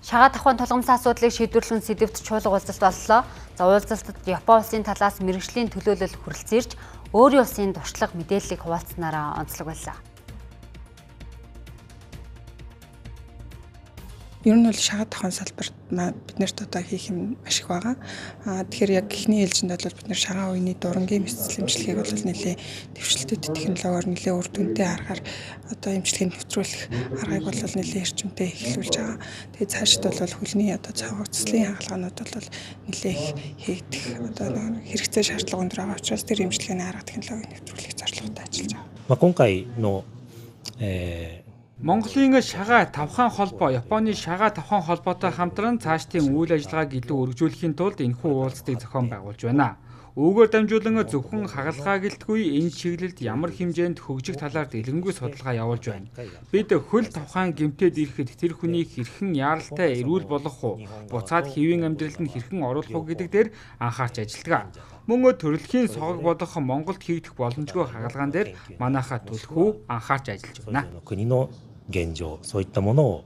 Шагаад ахуйн тулгамсан асуудлыг шийдвэрлэн сэдвт чуулга уулзалт боллоо. За уулзалтад Япон улсын талаас мэргэжлийн төлөөлөл хүрэлцээрч өөрийн улсын туршлага мэдээллийг хуваалцсанараа онцлог байлаа. Ер нь бол шагаад ахуйн салбарт биднэрт одоо хийх юм маш их байгаа. Тэгэхээр яг эхний ээлжинд бол бид нар шагаан үений дурангийн мэдсэл имчилгээг бол нэлээ дэвшилтэт технологиор нэлээ үр дүнтэй аргаар одоо имчилгээг нэвтрүүлэх аргыг бол нэлээ эрчимтэй эхлүүлж байгаа. Тэгээд цаашид бол хөлний одоо цогцлын хагалгаанууд бол нэлээ хийгдэх одоо хэрэгцээ шаардлага өндөр байгаа учраас тэр имчилгээний арга технологиг нэвтрүүлэх зорилготой ажиллаж байгаа. 今回の Монголын шагаа тавхан холбоо Японы шагаа тавхан холбоотой хамтран цаашдын үйл ажиллагааг илүү өргөжүүлэхийн тулд энэхүү уулзалтыг зохион байгуулж байна. Үүгээр дамжуулан зөвхөн хагалгаа гэлтгүй энэ чиглэлд ямар хэмжээнд хөгжих талаар дэлгэнгүй судалгаа явуулж байна. Бид хөл тавхан гэмтээд ирэхэд тэр хүнийг хэрхэн яаралтай эрүүл болгох уу, буцаад хэвийн амьдралд нь хэрхэн оруулах уу гэдэг дээр анхаарч ажилладаг. Мөн төрөлхийн согог болох Монголд хийгдэх боломжгүй хагалгаан дээр манайхаа түлхүү анхаарч ажиллаж байна. 国の現状そういったものを